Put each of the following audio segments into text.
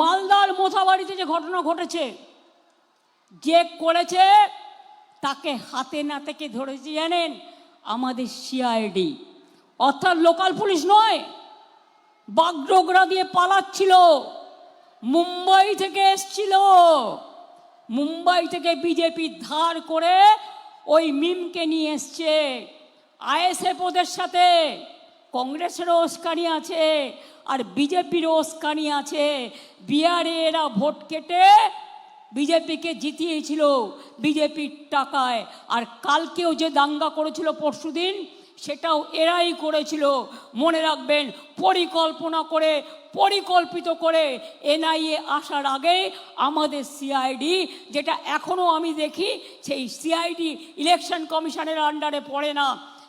মালদার মোথাবাড়িতে যে ঘটনা ঘটেছে, যে করেছে তাকে হাতে নাতে কে ধরেছে জানেন? আমাদের সিআইডি, অর্থাৎ লোকাল পুলিশ নয়। বাগডোগরা দিয়ে পালাচ্ছিল, মুম্বাই থেকে এসছিল। মুম্বাই থেকে বিজেপি ধার করে ওই মিমকে নিয়ে এসছে। আইএসএফ ওদের সাথে, কংগ্রেসেরও উস্কানি আছে আর বিজেপিরও উস্কানি আছে। বিহারে এরা ভোট কেটে বিজেপিকে জিতিয়েছিল বিজেপির টাকায়। আর কালকেও যে দাঙ্গা করেছিল পরশুদিন, সেটাও এরাই করেছিল। মনে রাখবেন, পরিকল্পনা করে, পরিকল্পিত করে এনআইএ আসার আগে আমাদের সিআইডি, যেটা এখনও আমি দেখি সেই সিআইডি ইলেকশন কমিশনের আন্ডারে পড়ে না,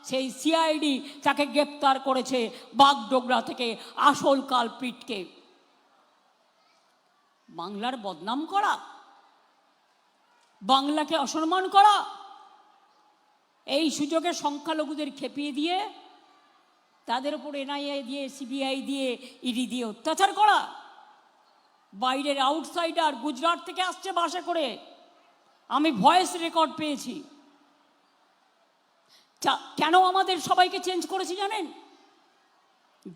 সেই সিআইডি তাকে গ্রেপ্তার করেছে বাগডোগরা থেকে আসল কালপিটকে। বাংলার বদনাম করা, বাংলাকে অসম্মান করা, এই সুযোগে সংখ্যালঘুদের খেপিয়ে দিয়ে তাদের উপর এনআইএ দিয়ে, সিবিআই দিয়ে, ইডি দিয়ে অত্যাচার করা। বাইরের আউটসাইডার গুজরাট থেকে আসছে বাসে করে, আমি ভয়েস রেকর্ড পেয়েছি। কেন আমাদের সবাইকে চেঞ্জ করেছি জানেন?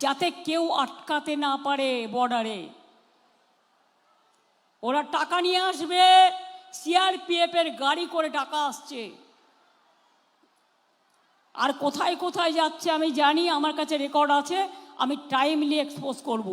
যাতে কেউ আটকাতে না পারে বর্ডারে। ওরা টাকা নিয়ে আসবে, সিআরপিএফ এর গাড়ি করে টাকা আসছে। আর কোথায় কোথায় যাচ্ছে আমি জানি, আমার কাছে রেকর্ড আছে, আমি টাইমলি এক্সপোজ করব।